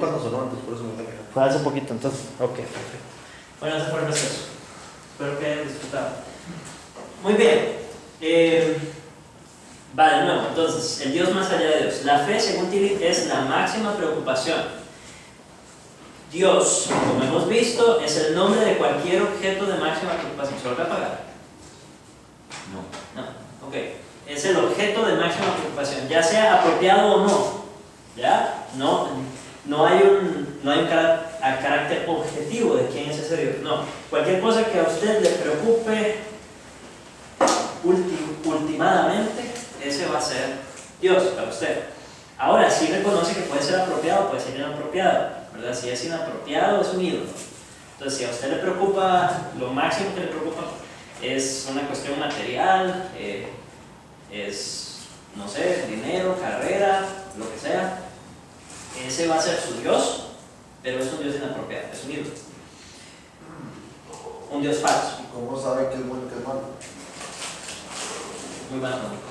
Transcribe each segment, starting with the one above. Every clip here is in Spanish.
cuando sonó antes, por eso me está quejando. Fue hace poquito, entonces. Ok, perfecto. Bueno, ese fue el receso. Espero que hayan disfrutado. Muy bien. Vale, de nuevo, entonces, el Dios más allá de Dios. La fe, según Tillich, es la máxima preocupación. Dios, como hemos visto, es el nombre de cualquier objeto de máxima preocupación. ¿Se lo voy a apagar? No. Ok. Es el objeto de máxima preocupación, ya sea apropiado o no. ¿Ya? No hay un carácter objetivo de quién es ese Dios. No. Cualquier cosa que a usted le preocupe ultimadamente, ese va a ser Dios para usted. Ahora, sí reconoce que puede ser apropiado, puede ser inapropiado, ¿verdad? Si es inapropiado, es un ídolo. Entonces, si a usted le preocupa, lo máximo que le preocupa es una cuestión material, es, no sé, dinero, carrera, lo que sea, ese va a ser su Dios, pero es un Dios inapropiado, es un ídolo. Un Dios falso. ¿Y cómo sabe que es bueno y que es malo? Muy buena pregunta.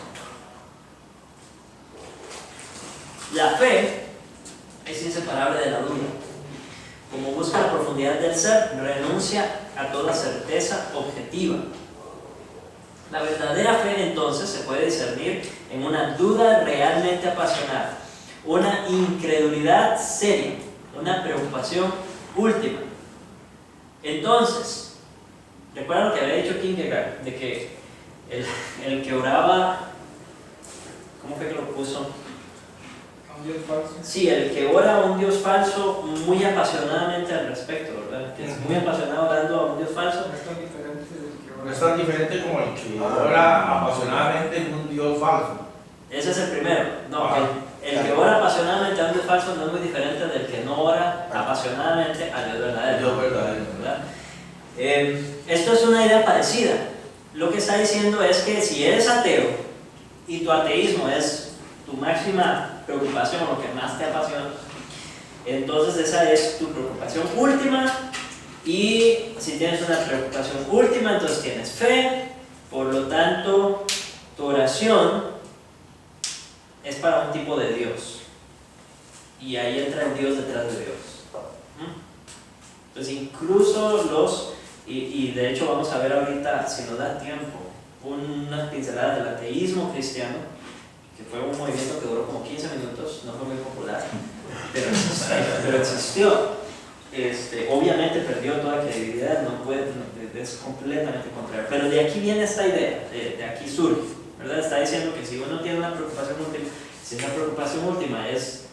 La fe es inseparable de la duda. Como busca la profundidad del ser, renuncia a toda certeza objetiva. La verdadera fe, entonces, se puede discernir en una duda realmente apasionada, una incredulidad seria, una preocupación última. Entonces, recuerda lo que había dicho Kierkegaard, de que el que oraba, ¿cómo fue que lo puso? ¿Un Dios falso? Sí, el que ora a un Dios falso muy apasionadamente al respecto, ¿verdad? Que es muy apasionado orando a un Dios falso. No es tan diferente del que ora. No es tan diferente como el que ora apasionadamente en un Dios falso. Ese es el primero. No, Ajá. el que ora apasionadamente a un Dios falso no es muy diferente del que no ora apasionadamente a Dios verdadero. Dios verdadero. ¿Verdad? Esto es una idea parecida. Lo que está diciendo es que si eres ateo y tu ateísmo es tu máxima preocupación, lo que más te apasiona, entonces esa es tu preocupación última. Y si tienes una preocupación última, entonces tienes fe. Por lo tanto, tu oración es para un tipo de Dios, y ahí entra el Dios detrás de Dios. Entonces incluso y de hecho vamos a ver ahorita, si nos da tiempo, unas pinceladas del ateísmo cristiano, que fue un movimiento que duró como 15 minutos, no fue muy popular, pero existió. Obviamente perdió toda credibilidad, es completamente contrario. Pero de aquí viene esta idea, de aquí surge, ¿verdad? Está diciendo que si uno tiene una preocupación última, si la preocupación última es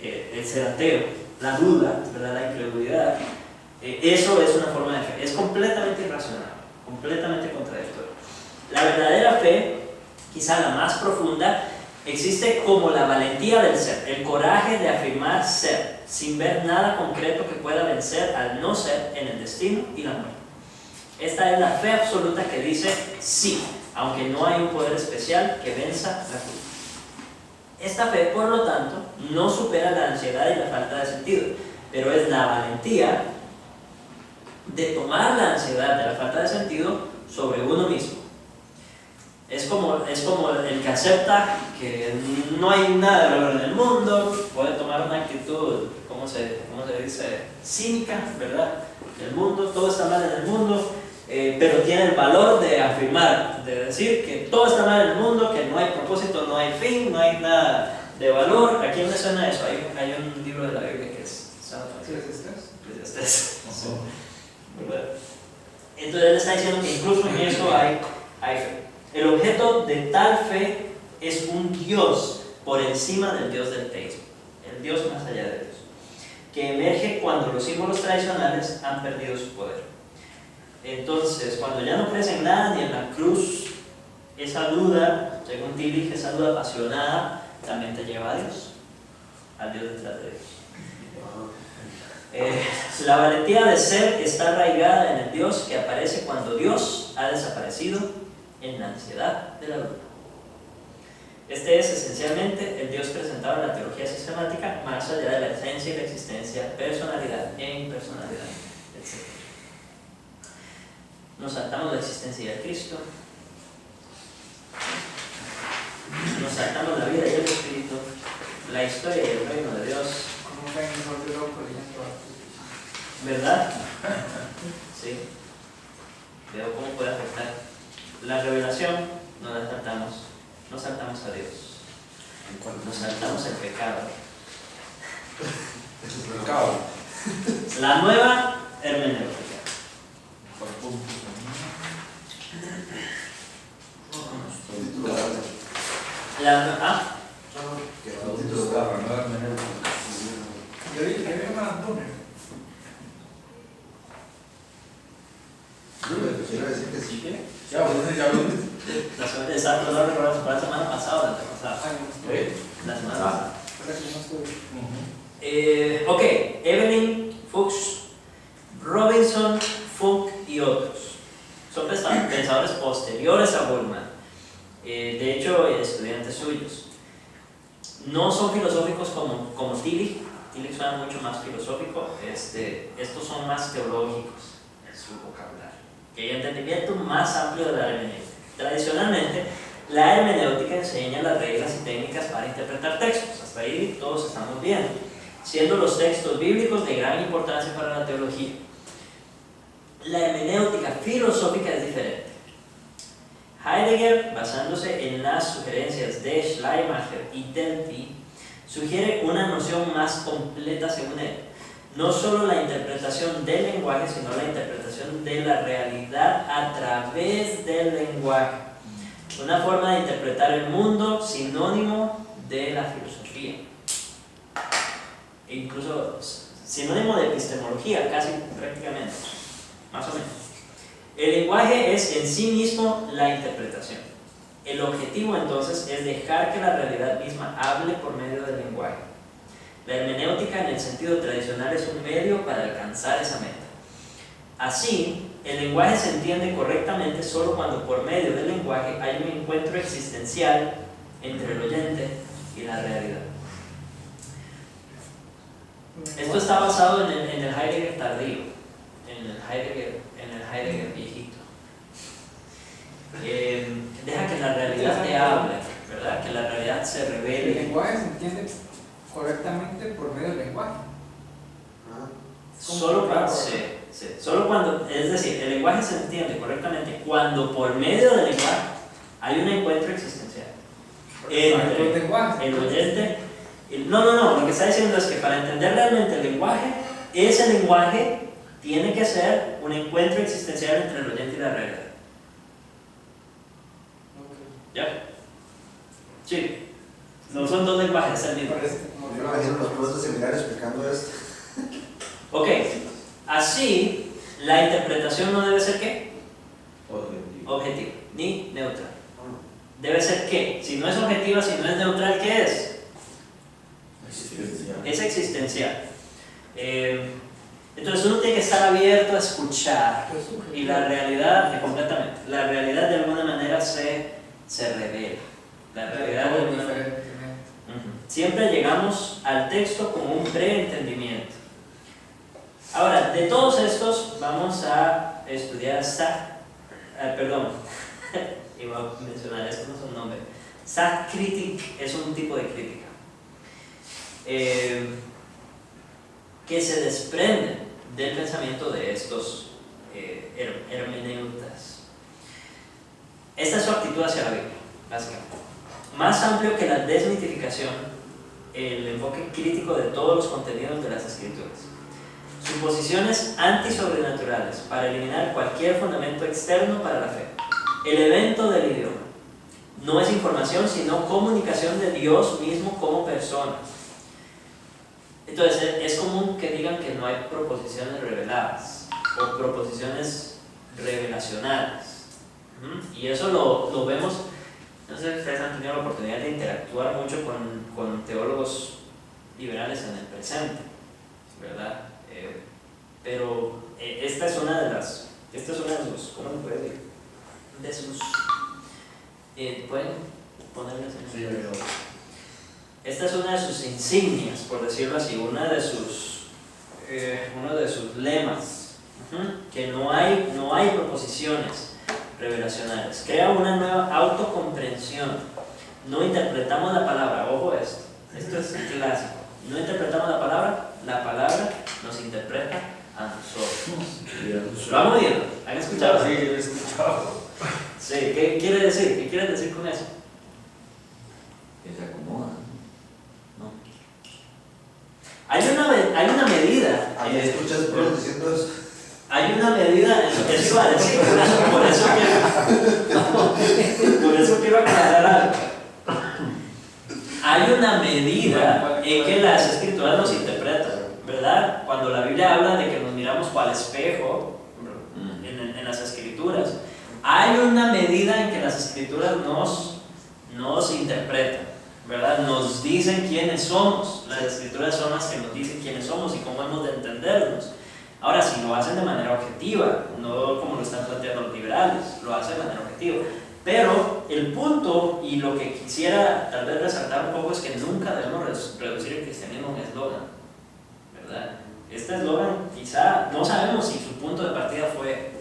el ser ateo, la duda, ¿verdad? La incredulidad, eso es una forma de fe, es completamente irracional, completamente contradictorio. La verdadera fe, quizá la más profunda, existe como la valentía del ser, el coraje de afirmar ser, sin ver nada concreto que pueda vencer al no ser en el destino y la muerte. Esta es la fe absoluta que dice sí, aunque no hay un poder especial que venza la cruz. Esta fe, por lo tanto, no supera la ansiedad y la falta de sentido, pero es la valentía de tomar la ansiedad de la falta de sentido sobre uno mismo. Es como el que acepta que no hay nada de valor en el mundo, puede tomar una actitud, ¿cómo se dice? Cínica, ¿verdad? El mundo, todo está mal en el mundo, pero tiene el valor de afirmar, de decir que todo está mal en el mundo, que no hay propósito, no hay fin, no hay nada de valor. ¿A quién le suena eso? Hay un libro de la Biblia que es Eclesiastés. Entonces él está diciendo que incluso en eso hay fe. El objeto de tal fe es un Dios por encima del Dios del teísmo, el Dios más allá de Dios, que emerge cuando los símbolos tradicionales han perdido su poder. Entonces, cuando ya no crees en nada ni en la cruz, esa duda, según Tillich, esa duda apasionada, también te lleva a Dios, al Dios detrás de Dios. La valentía de ser está arraigada en el Dios que aparece cuando Dios ha desaparecido en la ansiedad de la duda. Este es esencialmente el Dios presentado en la teología sistemática, más allá de la esencia y la existencia, personalidad e impersonalidad, etc. Nos saltamos la existencia de Cristo, nos saltamos la vida y el Espíritu, la historia y el reino de Dios. Como ven, no te loco. ¿Verdad? Sí. Veo cómo puede afectar. La revelación no la saltamos, no saltamos a Dios, nos saltamos el pecado. Pecado. La nueva hermenéutica. Yo vi una Brunner. Quiero decir que sí. Ya, Exacto, no recuerdo si fue la semana pasada o la antepasada. La semana pasada. Ok, Evelyn, Fuchs, Robinson, Funk y otros. Son pensadores posteriores a Bullman. De hecho, estudiantes suyos. No son filosóficos como Tillich. Tillich suena mucho más filosófico. Estos son más teológicos en su vocabulario. Que hay entendimiento más amplio de la hermenéutica. Tradicionalmente, la hermenéutica enseña las reglas y técnicas para interpretar textos. Hasta ahí todos estamos bien. Siendo los textos bíblicos de gran importancia para la teología. La hermenéutica filosófica es diferente. Heidegger, basándose en las sugerencias de Schleiermacher y Delphi, sugiere una noción más completa según él. No solo la interpretación del lenguaje, sino la interpretación de la realidad a través del lenguaje. Una forma de interpretar el mundo sinónimo de la filosofía. E incluso sinónimo de epistemología, casi prácticamente, más o menos. El lenguaje es en sí mismo la interpretación. El objetivo entonces es dejar que la realidad misma hable por medio del lenguaje. La hermenéutica en el sentido tradicional es un medio para alcanzar esa meta. Así, el lenguaje se entiende correctamente solo cuando por medio del lenguaje hay un encuentro existencial entre el oyente y la realidad. Esto está basado en el Heidegger tardío, en el Heidegger viejito. Deja que la realidad te hable, ¿verdad? Que la realidad se El revele. lenguaje se entiende correctamente por medio del lenguaje. Solo cuando, es decir, el lenguaje se entiende correctamente cuando por medio del lenguaje hay un encuentro existencial entre el oyente. No, lo que está diciendo es que para entender realmente el lenguaje, ese lenguaje tiene que ser un encuentro existencial entre el oyente y la realidad. ¿Ya? Sí. No son dos lenguajes, es el mismo. Yo me imagino los profesores de seminario explicando esto. Ok, así la interpretación no debe ser ¿qué? Objetiva, ni neutral. Debe ser ¿qué? Si no es objetiva, si no es neutral, ¿qué es? Es existencial. Entonces uno tiene que estar abierto a escuchar y la realidad, completamente, la realidad de alguna manera se revela. La realidad de alguna manera. Siempre llegamos al texto con un preentendimiento. Ahora, de todos estos vamos a estudiar iba a mencionar, esto no es un nombre. Sachkritik es un tipo de crítica que se desprende del pensamiento de estos hermeneutas. Esta es su actitud hacia la Biblia, básicamente. Más amplio que la desmitificación, el enfoque crítico de todos los contenidos de las Escrituras. Suposiciones antisobrenaturales para eliminar cualquier fundamento externo para la fe. El evento del idioma no es información, sino comunicación de Dios mismo como persona. Entonces, es común que digan que no hay proposiciones reveladas o proposiciones revelacionales. Y eso lo vemos. No sé si ustedes han tenido la oportunidad de interactuar mucho con teólogos liberales en el presente, ¿verdad? Pero esta es una de sus, ¿cómo se puede decir? De sus, ¿pueden ponerles en el video? Esta es una de sus insignias, por decirlo así, uno de sus lemas, que no hay proposiciones revelacionales. Crea una nueva autocomprensión. No interpretamos la palabra, ojo esto es clásico. No interpretamos la palabra nos interpreta a nosotros. ¿Lo han oído? ¿Han escuchado? Sí, lo he escuchado. Sí, ¿qué quiere decir? ¿Qué quiere decir con eso? Que se acomoda. No. Hay una medida. Ahí escuchas por diciendo eso. Hay una medida, eso iba a decir, por eso quiero aclarar algo. Hay una medida en que las escrituras nos interpretan, ¿verdad? Cuando la Biblia habla de que nos miramos cual espejo en las escrituras, hay una medida en que las escrituras nos interpretan, ¿verdad? Nos dicen quiénes somos. Las escrituras son las que nos dicen quiénes somos y cómo hemos de entendernos. Ahora, si lo hacen de manera objetiva, no como lo están planteando los liberales, lo hacen de manera objetiva. Pero el punto y lo que quisiera tal vez resaltar un poco es que nunca debemos reducir el cristianismo a un eslogan, ¿verdad? Este eslogan quizá, no sabemos si su punto de partida fue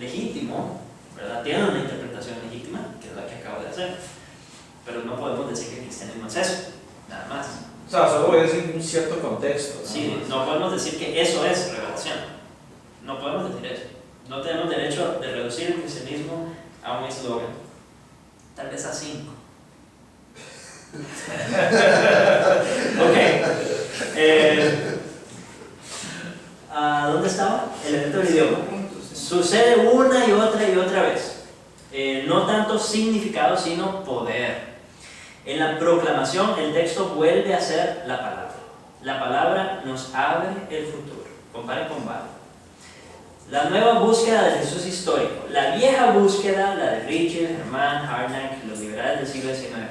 legítimo, ¿verdad? Tiene una interpretación legítima, que es la que acabo de hacer, pero no podemos decir que el cristianismo es eso, nada más. O sea, solo es en un cierto contexto. Sí, no podemos decir que eso es revelación. No podemos decir eso. No tenemos derecho de reducir el cristianismo a un eslogan. Tal vez a 5. Ok. ¿Dónde estaba? El evento del idioma. Sucede una y otra vez. No tanto significado, sino poder. En la proclamación, el texto vuelve a ser la palabra. La palabra nos abre el futuro. Compare con Val. La nueva búsqueda de Jesús histórico. La vieja búsqueda, la de Richard, Germán, Harnack, los liberales del siglo XIX,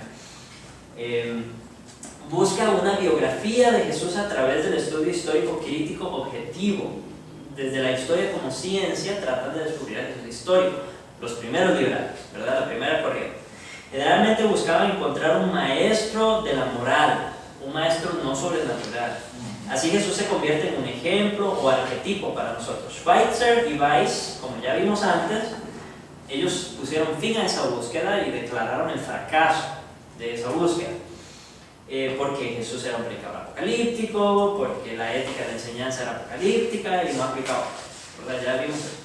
busca una biografía de Jesús a través del estudio histórico crítico objetivo. Desde la historia como ciencia tratan de descubrir a Jesús histórico. Los primeros liberales, ¿verdad? La primera corriente. Generalmente buscaban encontrar un maestro de la moral, un maestro no sobrenatural. Así Jesús se convierte en un ejemplo o arquetipo para nosotros. Schweitzer y Weiss, como ya vimos antes, ellos pusieron fin a esa búsqueda y declararon el fracaso de esa búsqueda. Porque Jesús era un predicador apocalíptico, porque la ética de enseñanza era apocalíptica y no aplicaba, ¿verdad? Ya vimos eso.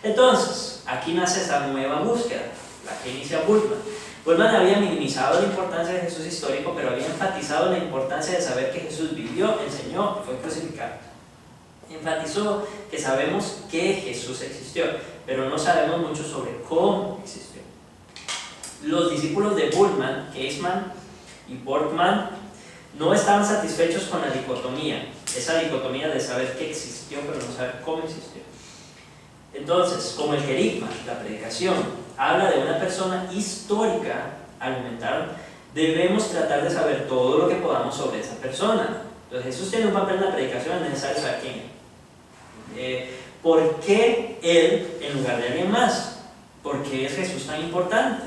Entonces, aquí nace esa nueva búsqueda, la que inicia Bultmann. Bultmann había minimizado la importancia de Jesús histórico, pero había enfatizado la importancia de saber que Jesús vivió, enseñó y fue crucificado. Enfatizó que sabemos que Jesús existió, pero no sabemos mucho sobre cómo existió. Los discípulos de Bultmann, Caseman y Portman, no estaban satisfechos con la dicotomía, esa dicotomía de saber que existió, pero no saber cómo existió. Entonces, como el querigma, la predicación, habla de una persona histórica, argumentaron, debemos tratar de saber todo lo que podamos sobre esa persona. Entonces, Jesús tiene un papel en la predicación, es necesario saber quién es. ¿Por qué Él en lugar de alguien más? ¿Por qué es Jesús tan importante?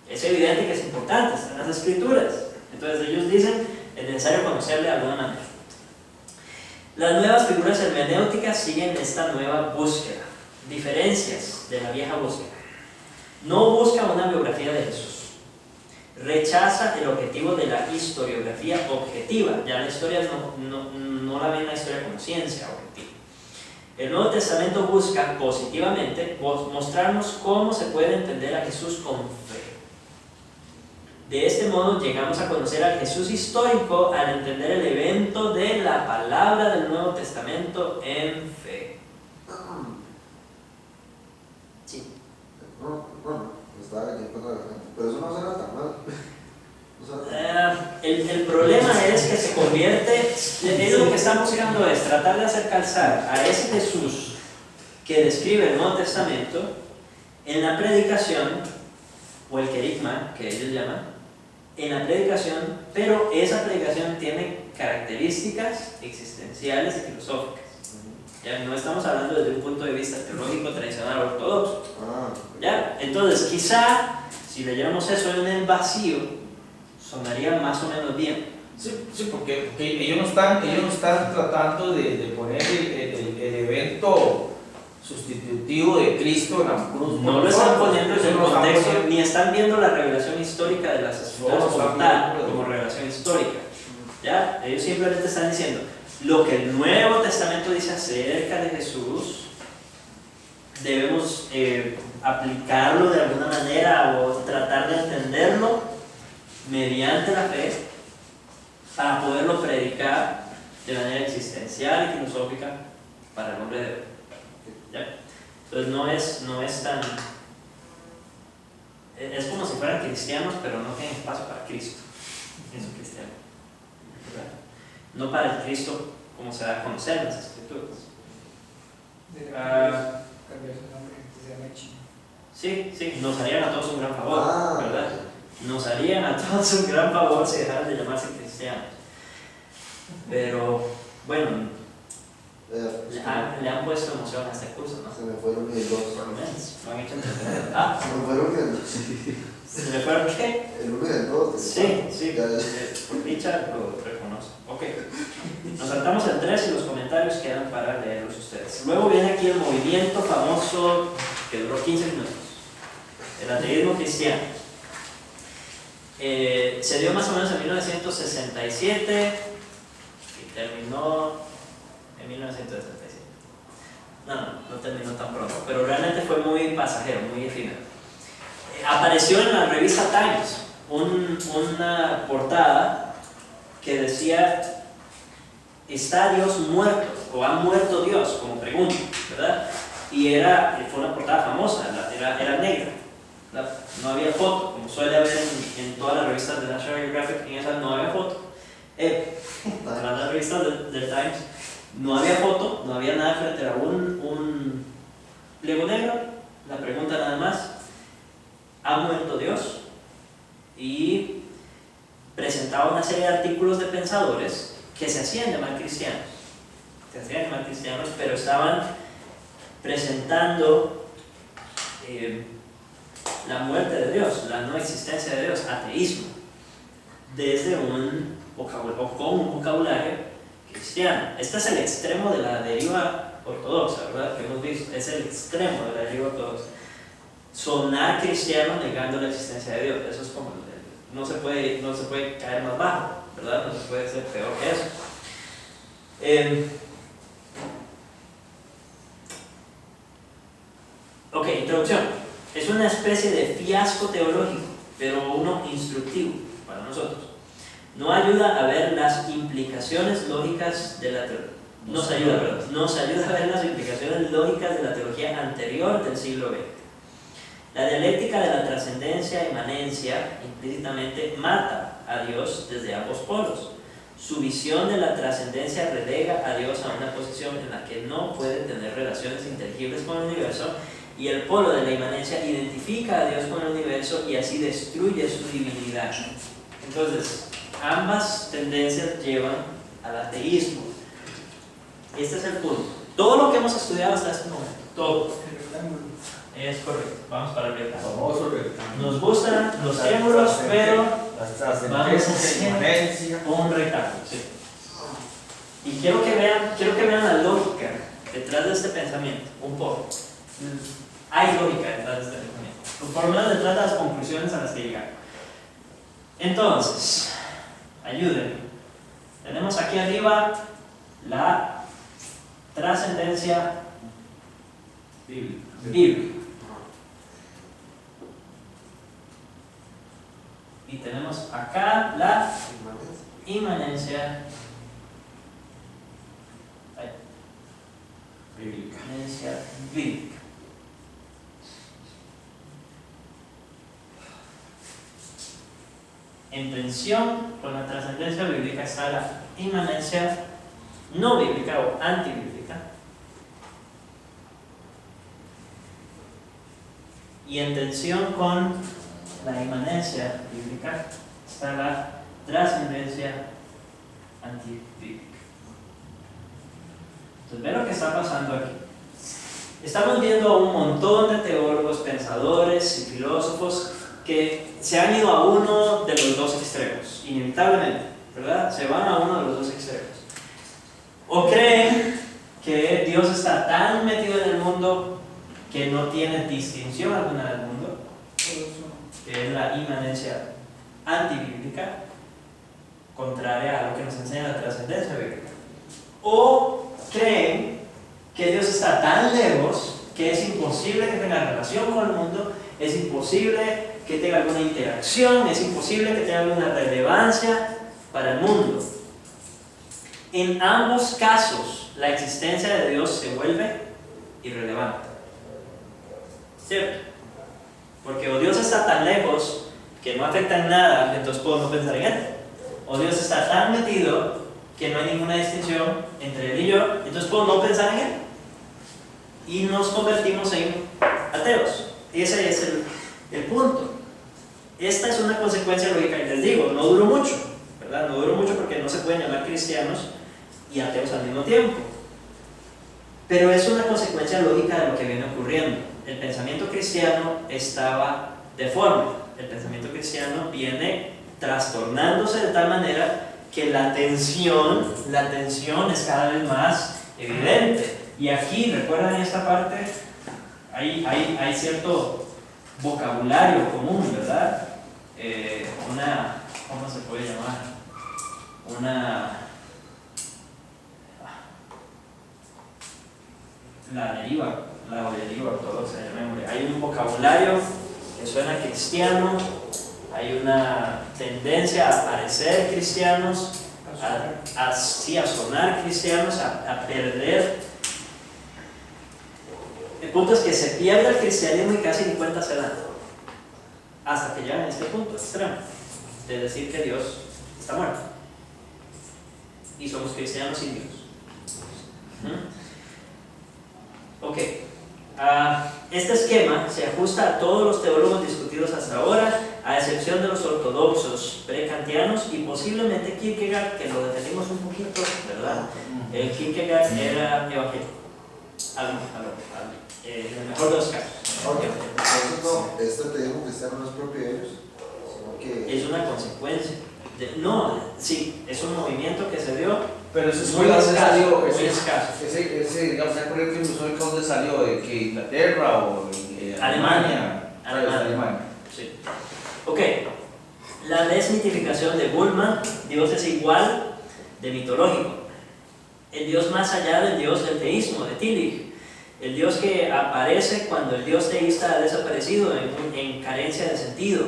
Es evidente que es importante, está en las Escrituras. Entonces, ellos dicen, es necesario conocerle de alguna manera. Las nuevas figuras hermenéuticas siguen esta nueva búsqueda. Diferencias de la vieja búsqueda. No busca una biografía de Jesús. Rechaza el objetivo de la historiografía objetiva. Ya la historia no la ven la historia como ciencia objetiva. El Nuevo Testamento busca positivamente mostrarnos cómo se puede entender a Jesús con fe. De este modo llegamos a conocer al Jesús histórico al entender el evento de la palabra del Nuevo Testamento en fe. Sí. Bueno, estaba aquí pero eso no suena tan mal. El problema es que se convierte, es lo que están buscando es tratar de hacer calzar a ese Jesús que describe el Nuevo Testamento en la predicación, o el querigma que ellos llaman, en la predicación, pero esa predicación tiene características existenciales y filosóficas. Ya no estamos hablando desde un punto de vista teológico tradicional ortodoxo. ¿Ya? Entonces, quizá si leyéramos eso en el vacío, sonaría más o menos bien. Sí, porque ellos no están tratando de poner el evento sustitutivo de Cristo en la cruz. No lo están poniendo en el contexto, ni están viendo la revelación histórica de las escrituras como tal, como revelación histórica. ¿Ya? Ellos simplemente están diciendo, lo que el Nuevo Testamento dice acerca de Jesús, debemos aplicarlo de alguna manera o tratar de entenderlo mediante la fe para poderlo predicar de manera existencial y filosófica para el hombre de hoy. ¿Ya? Entonces no es tan... Es como si fueran cristianos, pero no tienen espacio para Cristo en su cristiano, ¿verdad? No para el Cristo como se da a conocer en las Escrituras. Cambiar su nombre, que se llama Chino. Sí, nos harían a todos un gran favor, Ah, ¿verdad? Nos harían a todos un gran favor si dejaran de llamarse cristianos. Pero, bueno, le han puesto emoción a este curso, ¿no? Se me fueron mis dos. Por lo menos, lo han hecho entender. Ah, Se me fueron el, ¿se le fueron qué? el uno y el dos. Sí, Ya, por dicha lo reconozco. Ok, nos saltamos el 3 y los comentarios quedan para leerlos ustedes. Luego viene aquí el movimiento famoso que duró 15 minutos, el ateísmo cristiano. Se dio más o menos en 1967 y terminó en 1967. No terminó tan pronto, pero realmente fue muy pasajero, muy efímero. Apareció en la revista Times una portada que decía: ¿está Dios muerto? ¿O ha muerto Dios? Como pregunta, ¿verdad? Y fue una portada famosa, era negra. No había foto, como suele haber en todas las revistas de National Geographic, en esas no había foto. En las revistas del Times no había foto, no había nada frente a un pliego negro. La pregunta nada más: ¿ha muerto Dios? Y presentaba una serie de artículos de pensadores que se hacían llamar cristianos. Pero estaban presentando la muerte de Dios, la no existencia de Dios, ateísmo, desde un vocabulario, o con un vocabulario cristiano. Este es el extremo de la deriva ortodoxa, ¿verdad? Que hemos visto, es el extremo de la deriva ortodoxa. Sonar cristiano negando la existencia de Dios, eso es como, no se puede caer más bajo, ¿verdad? No se puede ser peor que eso. Ok, introducción. Es una especie de fiasco teológico, pero uno instructivo para nosotros. No ayuda a ver las implicaciones lógicas de la teología. Nos ayuda a ver las implicaciones lógicas de la teología anterior del siglo XX. La dialéctica de la trascendencia e inmanencia implícitamente mata a Dios desde ambos polos. Su visión de la trascendencia relega a Dios a una posición en la que no puede tener relaciones inteligibles con el universo, y el polo de la inmanencia identifica a Dios con el universo y así destruye su divinidad. Entonces, ambas tendencias llevan al ateísmo. Este es el punto. Todo lo que hemos estudiado hasta este momento, todo, es correcto. Vamos para el rectángulo. Famoso rectángulo. Nos gustan los triángulos, pero Las vamos a trascendencias, hacer inmanencia. un rectángulo. Sí. Y quiero que vean la lógica detrás de este pensamiento, un poco. Hay lógica detrás de este pensamiento, por lo menos detrás de las conclusiones a las que llegan. Entonces, ayúdenme. Tenemos aquí arriba la trascendencia bíblica. Y tenemos acá la inmanencia bíblica. En tensión con la trascendencia bíblica está la inmanencia no bíblica o antibíblica. Y en tensión con la inmanencia bíblica está la trascendencia antibíblica. Entonces, ve lo que está pasando aquí. Estamos viendo a un montón de teólogos, pensadores y filósofos que se han ido a uno de los dos extremos, inevitablemente, ¿verdad? Se van a uno de los dos extremos. O creen que Dios está tan metido en el mundo que no tiene distinción alguna del mundo, que es la inmanencia antibíblica, contraria a lo que nos enseña la trascendencia bíblica. o creen que Dios está tan lejos que es imposible que tenga relación con el mundo, es imposible que tenga alguna interacción, es imposible que tenga alguna relevancia para el mundo. En ambos casos, la existencia de Dios se vuelve irrelevante. ¿Cierto? Porque o Dios está tan lejos que no afecta en nada, entonces puedo no pensar en Él. O Dios está tan metido que no hay ninguna distinción entre Él y yo, entonces puedo no pensar en Él. Y nos convertimos en ateos. Y ese es el punto. Esta es una consecuencia lógica, y les digo, no duró mucho, ¿verdad? No duró mucho porque no se pueden llamar cristianos y ateos al mismo tiempo. Pero es una consecuencia lógica de lo que viene ocurriendo. El pensamiento cristiano estaba deforme. El pensamiento cristiano viene trastornándose de tal manera que la tensión es cada vez más evidente. Y aquí, recuerdan esta parte, hay cierto vocabulario común, ¿verdad? ¿Cómo se puede llamar? La deriva ortodoxa, llamémosle. Hay un vocabulario que suena cristiano, hay una tendencia a parecer cristianos, a sonar cristianos, a perder. El punto es que se pierde el cristianismo y casi ni cuenta se dan, hasta que llegan a este punto extremo de decir que Dios está muerto y somos cristianos sin Dios. Ok, este esquema se ajusta a todos los teólogos discutidos hasta ahora, a excepción de los ortodoxos prekantianos y posiblemente Kierkegaard, que lo detenimos un poquito, ¿verdad? Kierkegaard era evangélico, en el mejor de los casos. Entonces no, este teísmo cristiano no es propio de ellos, sino que... Es una consecuencia. Sí, es un movimiento que se dio. Pero eso es muy ¿dónde escaso, salió? muy escaso. Ese, digamos, esa corriente filosófica, ¿dónde salió? ¿De que Inglaterra o Alemania? Alemania. Sí. Ok. La desmitificación de Bullmann, Dios es igual de mitológico. El Dios más allá del Dios del teísmo, de Tillich. El Dios que aparece cuando el Dios teísta ha desaparecido en carencia de sentido.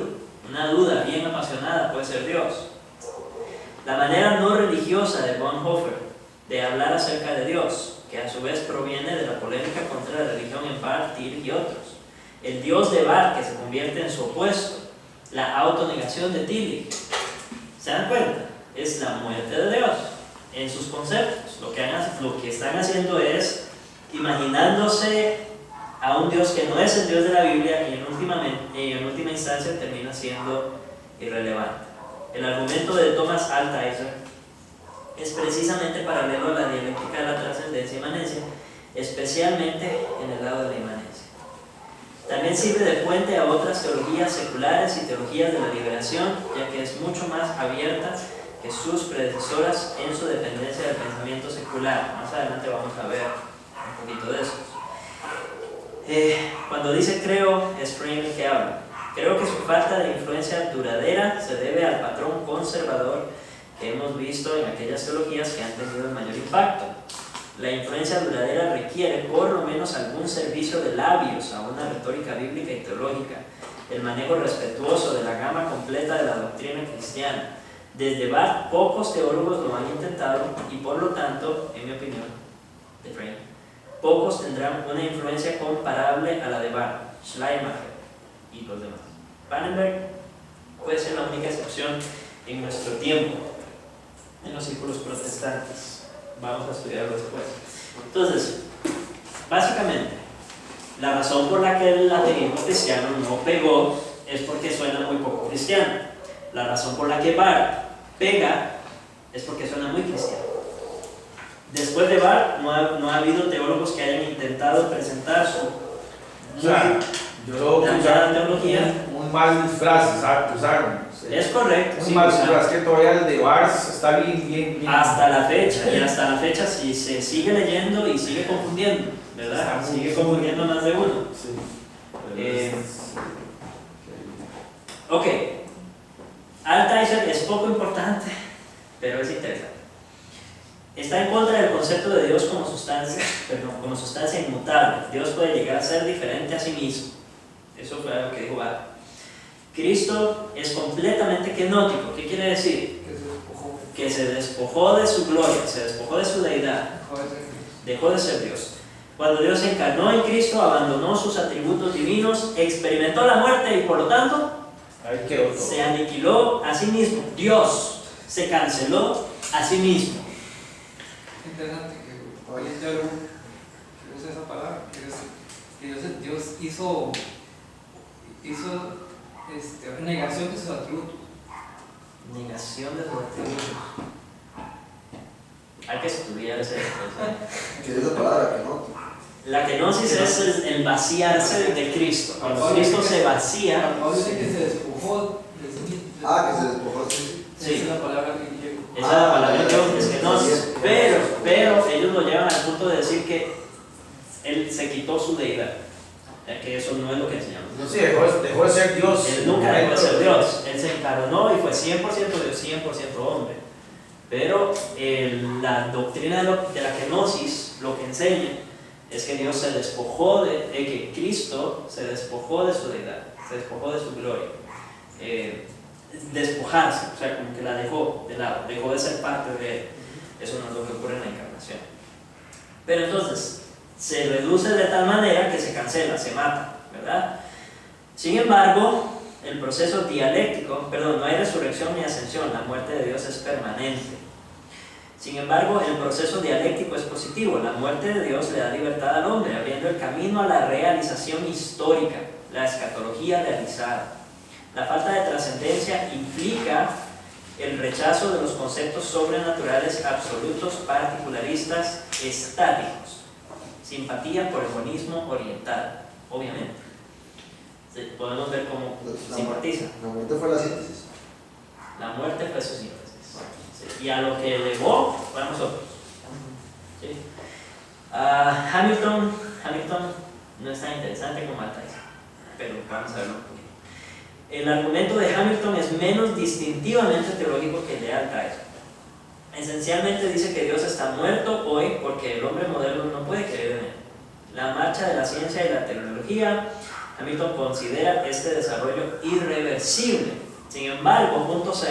Una duda bien apasionada puede ser Dios. La manera no religiosa de Bonhoeffer de hablar acerca de Dios, que a su vez proviene de la polémica contra la religión en Barth, Tillich y otros. El Dios de Barth que se convierte en su opuesto, la autonegación de Tillich. ¿Se dan cuenta? Es la muerte de Dios en sus conceptos. Lo que están haciendo es imaginándose a un Dios que no es el Dios de la Biblia y en última instancia termina siendo irrelevante. El argumento de Thomas Altizer es precisamente paralelo a la dialéctica de la trascendencia e inmanencia, especialmente en el lado de la inmanencia. También sirve de puente a otras teologías seculares y teologías de la liberación, ya que es mucho más abierta que sus predecesoras en su dependencia del pensamiento secular. Más adelante vamos a ver un poquito de eso. Cuando dice creo, es Frame el que habla. Creo que su falta de influencia duradera se debe al patrón conservador que hemos visto en aquellas teologías que han tenido el mayor impacto. La influencia duradera requiere por lo menos algún servicio de labios a una retórica bíblica y teológica, el manejo respetuoso de la gama completa de la doctrina cristiana. Desde Barth, pocos teólogos lo han intentado y por lo tanto, en mi opinión, de Frame, pocos tendrán una influencia comparable a la de Barth, Schleiermacher y los demás. Pannenberg puede ser la única excepción en nuestro tiempo, en los círculos protestantes. Vamos a estudiarlo después. Entonces, básicamente, la razón por la que el ateísmo cristiano no pegó es porque suena muy poco cristiano. La razón por la que Barth pega es porque suena muy cristiano. Después de Barth no ha habido teólogos que hayan intentado presentar su dañada teología. Un mal disfraz, usaron. Es correcto. Un mal disfraz que todavía el de Barth está bien. Hasta la fecha, y hasta la fecha si se sigue leyendo y sigue confundiendo, ¿verdad? Sigue confundiendo más de uno. Sí. Ok. Altizer es poco importante, pero es interesante. está en contra del concepto de Dios como sustancia inmutable. Dios puede llegar a ser diferente a sí mismo. Eso fue algo que dijo Barth. Cristo es completamente kenótico. ¿Qué quiere decir? Que se despojó. Que se despojó de su gloria, se despojó de su deidad, Dejó de ser Dios. dejó de ser Dios. Cuando Dios se encarnó en Cristo, abandonó sus atributos divinos, experimentó la muerte y por lo tanto Ahí quedó todo. se aniquiló a sí mismo. Dios se canceló a sí mismo. Interesante que hoy en día que usa esa palabra, que Dios hizo negación de sus atributos. Negación de sus atributos. Hay que estudiar ese. ¿Qué es la palabra que no? La kenosis es el vaciarse de Cristo. Cuando Cristo se vacía, Pablo dice que se despojó de sí mismo. Ah, que se despojó así. sí. Esa es la palabra que yo. Esa es la palabra que es kenosis. Pero ellos lo llevan al punto de decir que Él se quitó su deidad. Que eso no es lo que enseñamos. No, sí, dejó de ser Dios. Él nunca dejó de ser Dios. Él se encarnó y fue 100% Dios, 100% hombre. Pero la doctrina de la kenosis lo que enseña es que Dios se despojó que Cristo se despojó de su deidad, se despojó de su gloria. Despojarse, o sea, como que la dejó de lado, dejó de ser parte de él. Eso no es lo que ocurre en la encarnación. Pero entonces, se reduce de tal manera que se cancela, se mata, ¿verdad? Sin embargo, el proceso dialéctico, no hay resurrección ni ascensión, la muerte de Dios es permanente. Sin embargo, el proceso dialéctico es positivo, la muerte de Dios le da libertad al hombre, abriendo el camino a la realización histórica, la escatología realizada. La falta de trascendencia implica el rechazo de los conceptos sobrenaturales absolutos, particularistas, estáticos. Simpatía por el monismo oriental, obviamente. Podemos ver cómo simpatiza. La muerte fue la síntesis. La muerte fue su síntesis. Sí. Y a lo que elevó fue a nosotros. ¿Sí? Hamilton no es tan interesante como Altheiser, pero vamos a verlo un poquito. El argumento de Hamilton es menos distintivamente teológico que el de Altheiser. Esencialmente dice que Dios está muerto hoy porque el hombre moderno no puede creer en él. La marcha de la ciencia y la tecnología, Hamilton considera este desarrollo irreversible. Sin embargo, punto C,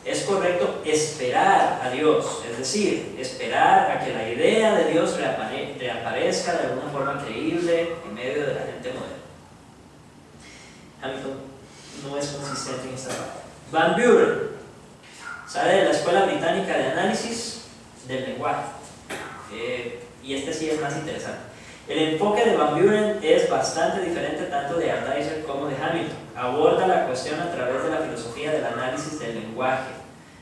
es correcto esperar a Dios, es decir, esperar a que la idea de Dios reaparezca de alguna forma creíble en medio de la gente moderna. Hamilton no es consistente en esta parte. Van Buren sale de la Escuela Británica de Análisis del Lenguaje, y este sí es más interesante. El enfoque de Van Buren es bastante diferente tanto de Altheiser como de Hamilton. Aborda la cuestión a través de la filosofía del análisis del lenguaje.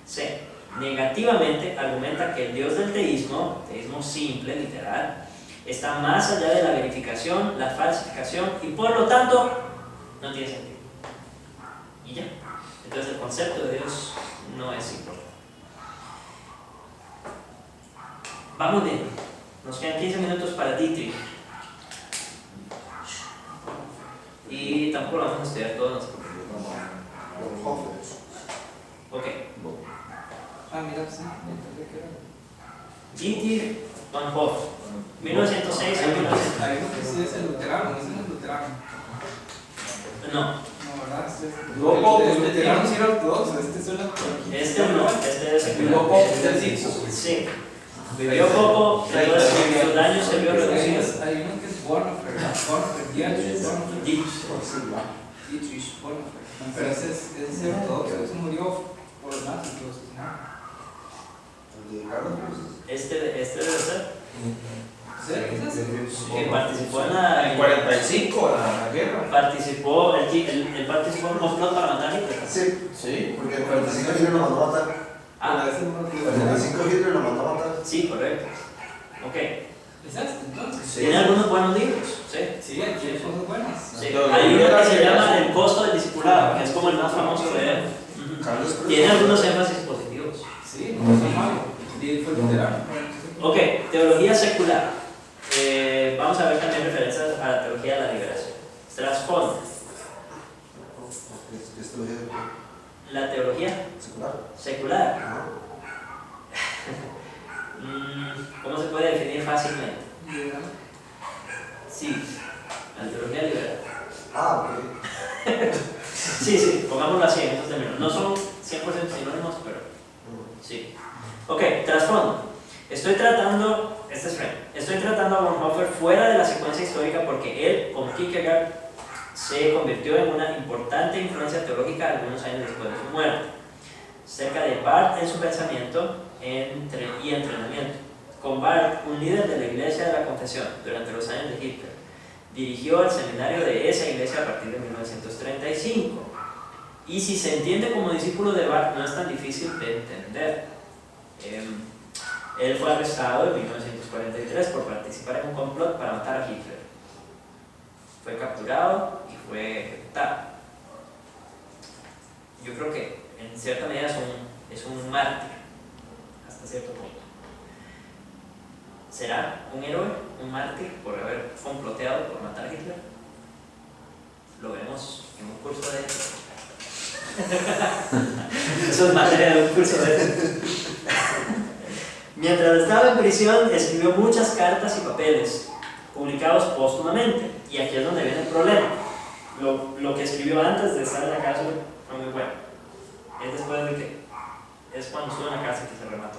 C. Negativamente argumenta que el Dios del teísmo simple, literal, está más allá de la verificación, la falsificación y por lo tanto no tiene sentido. Y ya. Entonces el concepto de Dios no es importante. Vamos bien. Nos quedan 15 minutos para Dietrich. Y tampoco lo vamos a estudiar todo, no se preocupen. Ok. Mira, sí, entendí que era. Dietrich Bonhoeffer, 1906 a 1900. Hay uno que sí es el luterano, ese no es luterano. No, No, ¿verdad? Luego, El usted luterano tiene- sí era ortodoxo, este es una. este no, este es secular. Luego, usted sí. Sí, vivió poco, entonces su daño se vio reducido. Hay uno que es Bonhoeffer, Dietrich Bonhoeffer. Dietrich. Bonhoeffer. Pero ese es ortodoxo, ese murió por los nazis, lo asesinaron. Este debe ser, ¿Sí? que participó en la... En 45, la guerra. Participó, él participó en un complot para matar a Hitler. Sí, Sí. porque el 45 Hitler lo mandó a matar. Ah, El 45 Hitler lo mandó a matar. sí, correcto. Ok. ¿Es este entonces? Tiene algunos buenos libros, sí. Sí, hay cosas buenas. Sí. Hay uno que se llama El costo del discipulado, que es como el más famoso de él. Carlos Cruz. Tiene algunos énfasis positivos. Sí, no es malo. Y fue luterano. Ok, teología secular. Vamos a ver también referencias a la teología de la liberación. Trasfondo. ¿Qué es teología La teología secular? secular. ¿Cómo se puede definir fácilmente? Liberal. Sí, la teología liberal. Ah, ok. Sí, pongámoslo así en esos términos. No son 100% sinónimos, pero sí. Ok, trasfondo. Estoy tratando a Bonhoeffer fuera de la secuencia histórica porque él, como Kierkegaard, se convirtió en una importante influencia teológica algunos años después de su muerte. Cerca de Barth en su pensamiento y entrenamiento. Con Barth, un líder de la Iglesia de la Confesión durante los años de Hitler, dirigió el seminario de esa iglesia a partir de 1935. Y si se entiende como discípulo de Barth, no es tan difícil de entender. Él fue arrestado en 1943 por participar en un complot para matar a Hitler. Fue capturado y fue ejecutado. Yo creo que en cierta medida es un mártir, hasta cierto punto. ¿Será un héroe, un mártir, por haber comploteado por matar a Hitler? Lo veremos en un curso de eso es materia de un curso de Mientras estaba en prisión, escribió muchas cartas y papeles, publicados póstumamente. Y aquí es donde viene el problema. Lo que escribió antes de estar en la cárcel fue muy bueno. Es después de que es cuando estuvo en la cárcel que se remató.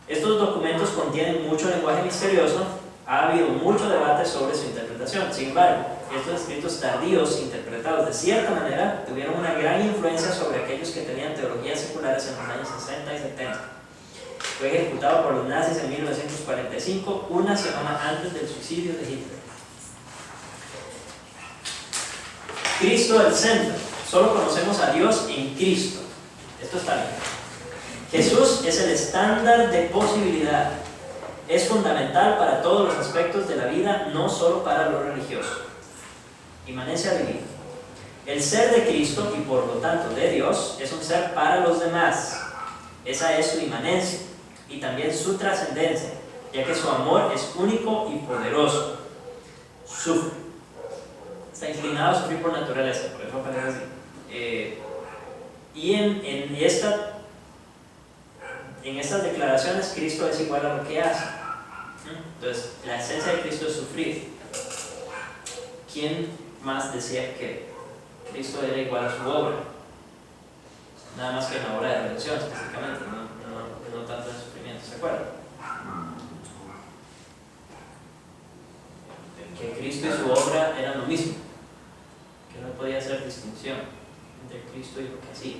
Estos documentos contienen mucho lenguaje misterioso. Ha habido mucho debate sobre su interpretación. Sin embargo, estos escritos tardíos, interpretados de cierta manera, tuvieron una gran influencia sobre aquellos que tenían teologías seculares en los años 60 y 70. Fue ejecutado por los nazis en 1945, una semana antes del suicidio de Hitler. Cristo el centro. Solo conocemos a Dios en Cristo. Esto está bien. Jesús es el estándar de posibilidad. Es fundamental para todos los aspectos de la vida, no solo para lo religioso. Inmanencia divina. El ser de Cristo y por lo tanto de Dios es un ser para los demás. Esa es su inmanencia y también su trascendencia, ya que su amor es único y poderoso. Sufre. Está inclinado a sufrir por naturaleza, por eso aparece así. Y en estas declaraciones, Cristo es igual a lo que hace. Entonces, la esencia de Cristo es sufrir. ¿Quién más decía que Cristo era igual a su obra? Nada más que en la obra de redención, específicamente, no tanto en el sufrimiento, ¿se acuerdan? Que Cristo y su obra eran lo mismo, que no podía hacer distinción entre Cristo y lo que hacía.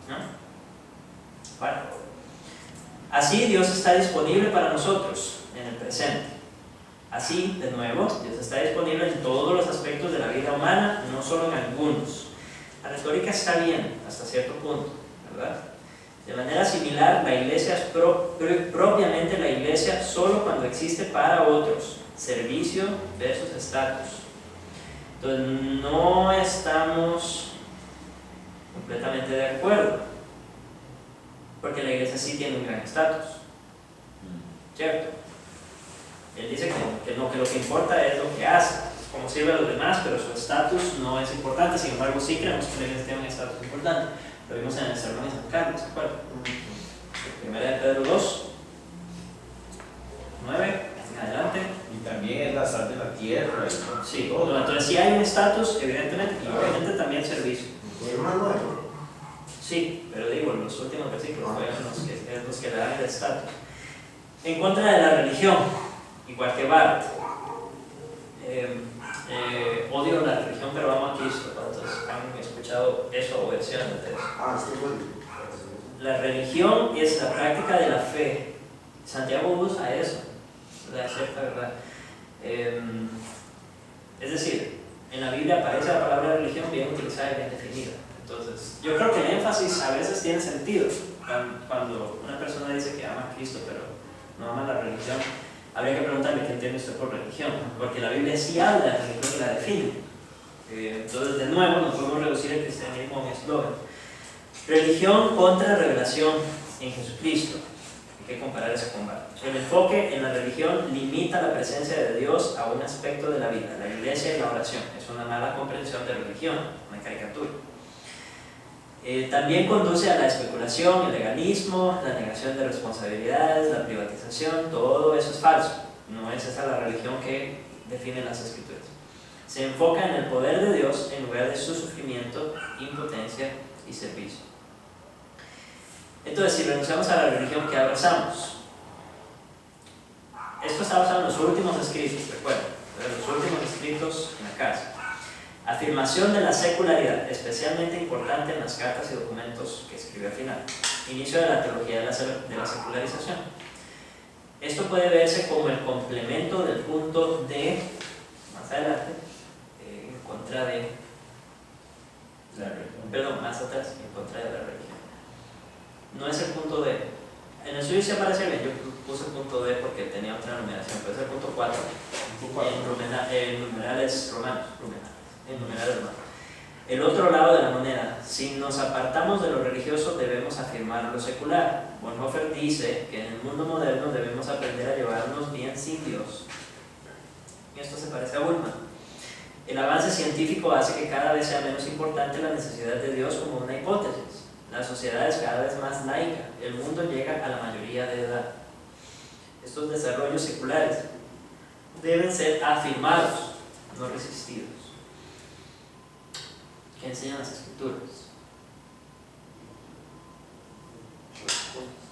¿No? Bueno. Así Dios está disponible para nosotros en el presente. Así, de nuevo, Dios está disponible en todos los aspectos de la vida humana, no solo en algunos. La retórica está bien hasta cierto punto, ¿verdad? De manera similar, la iglesia es propiamente la iglesia solo cuando existe para otros. Servicio versus estatus. Entonces, no estamos completamente de acuerdo, porque la iglesia sí tiene un gran estatus, ¿cierto? Él dice que lo que importa es lo que hace, cómo sirve a los demás, pero su estatus no es importante. Sin embargo, sí creemos que la iglesia tiene un estatus importante. Lo vimos en el sermón de San Carlos, ¿se acuerdan? Primera de Pedro 2, 9, en adelante. Y también es la sal de la tierra. Sí, entonces sí hay un estatus, evidentemente, y obviamente también servicio. Sí, pero digo, los últimos versículos fueron los que le dan el estatus. En contra de la religión, igual que Barth, odio la religión pero amo a Cristo. ¿Cuántos han escuchado eso o versiones de eso? Sí, bueno. La religión es la práctica de la fe. Santiago usa eso, la cierta verdad. Es decir, en la Biblia aparece la palabra religión bien utilizada y bien definida. Entonces, yo creo que el énfasis a veces tiene sentido. Cuando una persona dice que ama a Cristo pero no ama la religión, habría que preguntarle qué entiende usted por religión, porque la Biblia sí habla de religión y la define. Entonces, de nuevo, no podemos reducir el cristianismo a un eslogan. Religión contra revelación en Jesucristo. Hay que comparar eso con Barth. El enfoque en la religión limita la presencia de Dios a un aspecto de la vida, la iglesia y la oración. Es una mala comprensión de religión, una caricatura. También conduce a la especulación, el legalismo, la negación de responsabilidades, la privatización, todo eso es falso. No es esa la religión que define las Escrituras. Se enfoca en el poder de Dios en lugar de su sufrimiento, impotencia y servicio. Entonces, si renunciamos a la religión que abrazamos, esto está basado en los últimos escritos, recuerden, los últimos escritos en la casa. Afirmación de la secularidad, especialmente importante en las cartas y documentos que escribió al final. Inicio de la teología de la secularización. Esto puede verse como el complemento del punto D, más adelante, en contra de la religión. Perdón, más atrás, en contra de la religión. No es el punto D. En el suyo se aparece bien, yo puse el punto D porque tenía otra numeración, pero es el punto 4. En numerales romanos. En numerales romanos. El otro lado de la moneda, si nos apartamos de lo religioso debemos afirmar lo secular. Bonhoeffer dice que en el mundo moderno debemos aprender a llevarnos bien sin Dios. Y esto se parece a Bullman. El avance científico hace que cada vez sea menos importante la necesidad de Dios como una hipótesis. La sociedad es cada vez más laica. El mundo llega a la mayoría de edad. Estos desarrollos seculares deben ser afirmados, no resistidos. ¿Qué enseñan las Escrituras?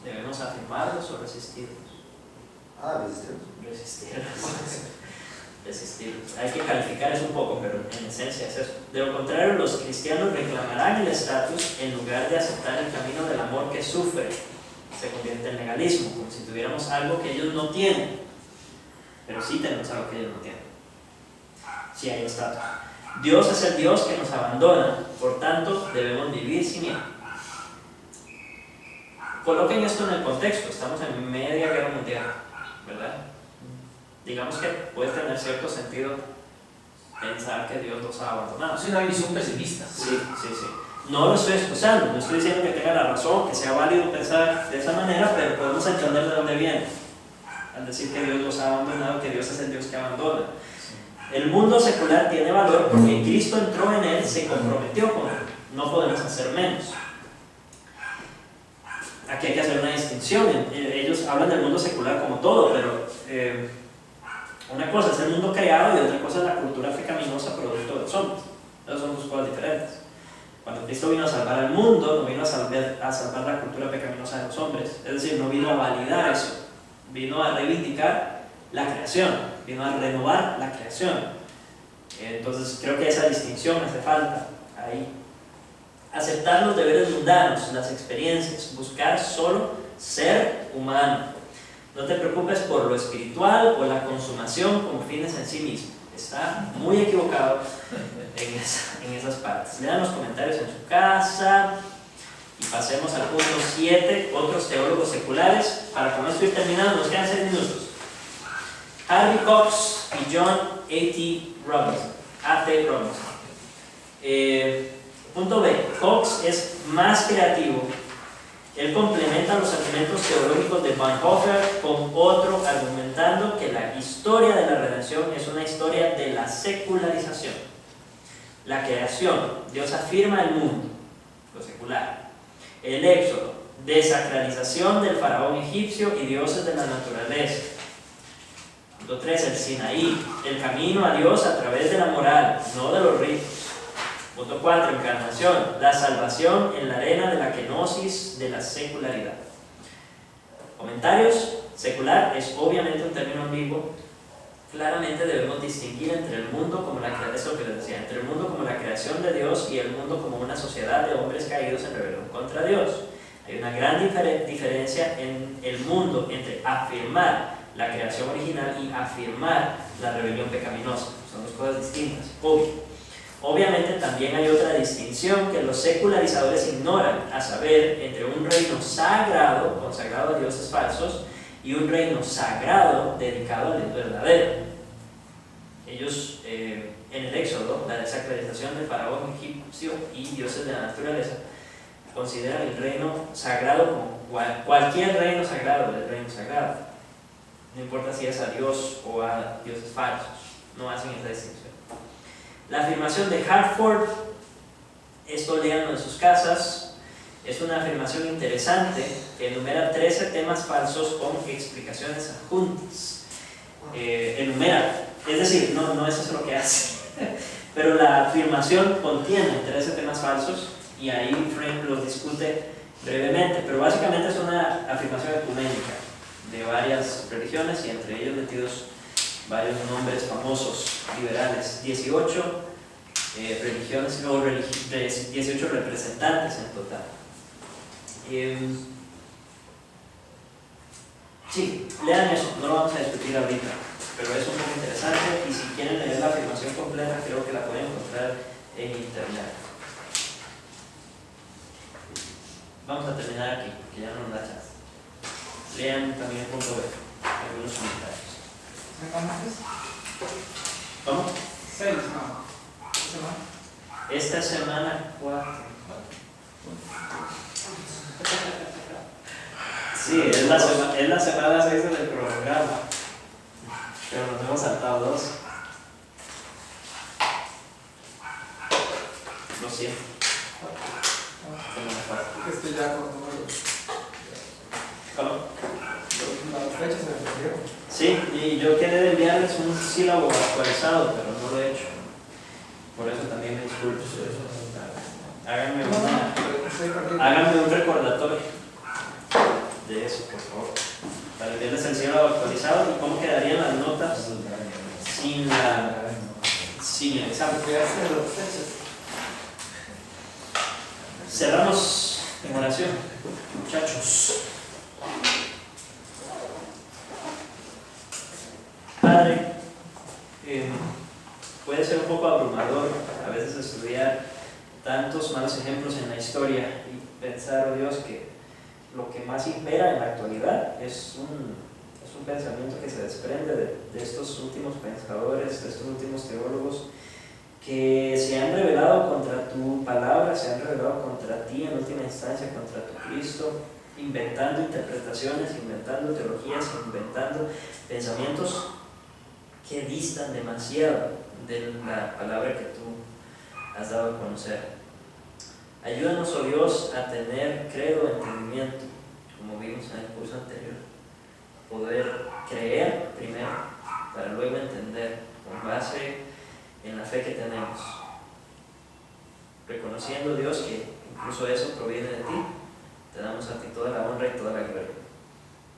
¿Debemos afirmarlos o resistirlos? Resistirlos. Hay que calificar eso un poco, pero en esencia es eso. De lo contrario, los cristianos reclamarán el estatus en lugar de aceptar el camino del amor que sufre. Se convierte en legalismo, como si tuviéramos algo que ellos no tienen. Pero sí tenemos algo que ellos no tienen. Sí hay estatus. Dios es el Dios que nos abandona, por tanto debemos vivir sin Él. Coloquen esto en el contexto, estamos en media guerra mundial, ¿verdad? Digamos que puede tener cierto sentido pensar que Dios nos ha abandonado. Es una visión pesimista. Sí. No lo estoy excusando, no estoy diciendo que tenga la razón, que sea válido pensar de esa manera, pero podemos entender de dónde viene. Al decir que Dios los ha abandonado, que Dios es el Dios que abandona. El mundo secular tiene valor porque Cristo entró en él, se comprometió con él. No podemos hacer menos. Aquí hay que hacer una distinción. Ellos hablan del mundo secular como todo, pero una cosa es el mundo creado y otra cosa es la cultura pecaminosa producto de los hombres. Esas son dos cosas diferentes. Cuando Cristo vino a salvar al mundo, no vino a salvar la cultura pecaminosa de los hombres. Es decir, no vino a validar eso. Vino a reivindicar la creación, vino a renovar la creación. Entonces creo que esa distinción hace falta ahí. Aceptar los deberes mundanos, las experiencias, buscar solo ser humano. No te preocupes por lo espiritual o la consumación como fines en sí mismo. Está muy equivocado en esas partes. Lean los comentarios en su casa y pasemos al punto 7, otros teólogos seculares. Para con esto ir terminando, nos quedan 6 minutos. Harvey Cox y John A.T. Robinson. Punto B. Cox es más creativo. Él complementa los argumentos teológicos de Bonhoeffer con otro, argumentando que la historia de la redención es una historia de la secularización. La creación, Dios afirma el mundo, lo secular. El éxodo, desacralización del faraón egipcio y dioses de la naturaleza. Punto 3, el Sinaí, el camino a Dios a través de la moral, no de los ritos. Punto 4, encarnación, la salvación en la arena de la kenosis de la secularidad. Comentarios, secular es obviamente un término ambiguo. Claramente debemos distinguir entre el mundo como la creación, que les decía, entre el mundo como la creación de Dios y el mundo como una sociedad de hombres caídos en rebelión contra Dios. Hay una gran diferencia en el mundo entre afirmar la creación original y afirmar la rebelión pecaminosa. Son dos cosas distintas, obvio. Obviamente también hay otra distinción que los secularizadores ignoran, a saber, entre un reino sagrado, consagrado a dioses falsos, y un reino sagrado dedicado al Dios verdadero. Ellos, en el Éxodo, la desacralización del faraón egipcio y dioses de la naturaleza, consideran el reino sagrado como cualquier reino sagrado del reino sagrado. No importa si es a Dios o a dioses falsos, no hacen esa distinción. La afirmación de Hartford, esto léanlo en sus casas, Es una afirmación interesante que enumera 13 temas falsos con explicaciones adjuntas. Enumera, es decir, no es eso lo que hace, pero la afirmación contiene 13 temas falsos y ahí Frame los discute brevemente, pero básicamente es una afirmación ecuménica de varias religiones y entre ellos metidos varios nombres famosos liberales, 18 religiones o 18 representantes en total. Sí, lean eso, no lo vamos a discutir ahorita, pero es un poco interesante y si quieren leer la afirmación completa creo que la pueden encontrar en internet. Vamos a terminar aquí, porque ya no nos da chance. Lean también el punto B, algunos comentarios. ¿Cómo? 6, no. Esta semana 4. Sí, es la semana 6 del programa, pero nos hemos saltado 2. Lo siento. Semana 4. Estoy ya con números. ¿Cómo? Las fechas se me perdieron. Sí, y yo quería enviarles un sílabo actualizado, pero no lo he hecho. Por eso también me disculpo. Háganme un recordatorio de eso, por favor. Para enviarles el sílabo actualizado y cómo quedarían las notas sin el examen. Cerramos en oración, muchachos. Padre, puede ser un poco abrumador a veces estudiar tantos malos ejemplos en la historia y pensar, oh Dios, que lo que más impera en la actualidad es un pensamiento que se desprende de estos últimos pensadores, de estos últimos teólogos que se han rebelado contra tu palabra, se han rebelado contra ti en última instancia, contra tu Cristo, inventando interpretaciones, inventando teologías, inventando pensamientos que distan demasiado de la palabra que tú has dado a conocer. Ayúdanos, oh Dios, a tener credo, entendimiento, como vimos en el curso anterior. Poder creer primero, para luego entender, con base en la fe que tenemos. Reconociendo, Dios, que incluso eso proviene de ti, te damos a ti toda la honra y toda la gloria.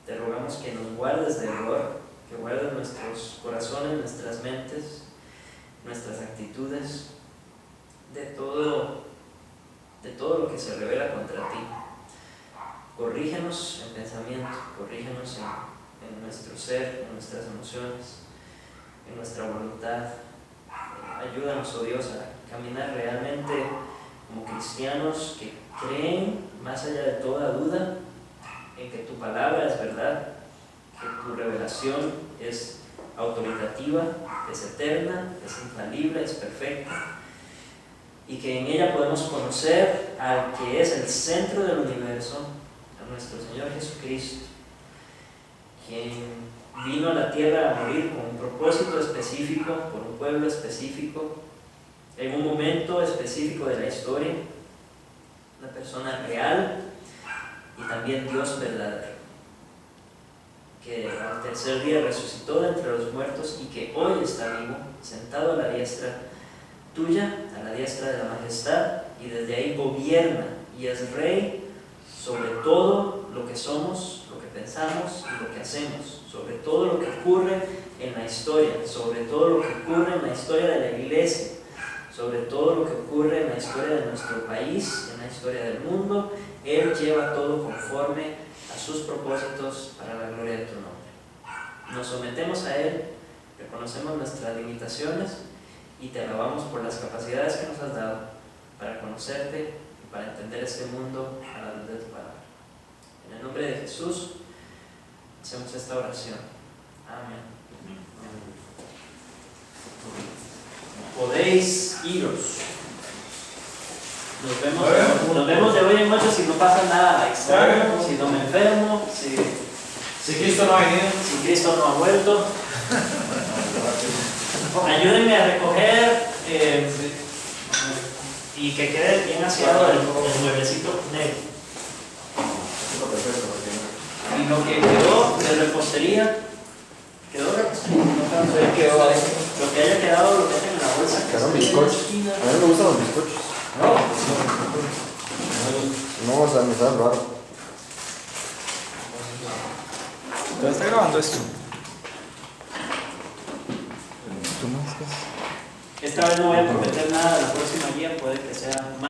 Te rogamos que nos guardes de error, que guardes nuestros corazones, nuestras mentes, nuestras actitudes, de todo lo que se revela contra ti. Corrígenos en pensamiento, corrígenos en nuestro ser, en nuestras emociones, en nuestra voluntad. Ayúdanos, oh Dios, a caminar realmente como cristianos que creen, más allá de toda duda, en que tu palabra es verdad, que tu revelación es autoritativa, es eterna, es infalible, es perfecta, y que en ella podemos conocer al que es el centro del universo, a nuestro Señor Jesucristo, quien vino a la tierra a morir con un propósito específico, por un pueblo específico, en un momento específico de la historia, una persona real y también Dios verdadero, que al tercer día resucitó de entre los muertos y que hoy está vivo, sentado a la diestra tuya, a la diestra de la majestad, y desde ahí gobierna y es rey sobre todo lo que somos, lo que pensamos y lo que hacemos, sobre todo lo que ocurre en la historia, sobre todo lo que ocurre en la historia de la iglesia, sobre todo lo que ocurre en la historia de nuestro país, en la historia del mundo. Él lleva todo conforme a sus propósitos para la gloria de tu nombre. Nos sometemos a Él, reconocemos nuestras limitaciones y te alabamos por las capacidades que nos has dado para conocerte y para entender este mundo a la luz de tu palabra. En el nombre de Jesús hacemos esta oración. Amén. Podéis iros. Nos vemos de hoy en noche si no pasa nada extraño, si no me enfermo, Si Cristo no ha venido, si Cristo no ha vuelto. Ayúdenme a recoger y que quede bien aseado el mueblecito negro. Y lo que quedó de repostería, quedó repostería, no sé, Quedó ahí. lo que haya quedado lo meten en la bolsa. que Quedaron está ahí en la bizcochos. esquina. A mí me gustan los bizcochos. No, o sea, me sabe raro. ¿Todavía está grabando esto? Esta vez no voy a prometer nada, la próxima guía puede que sea más.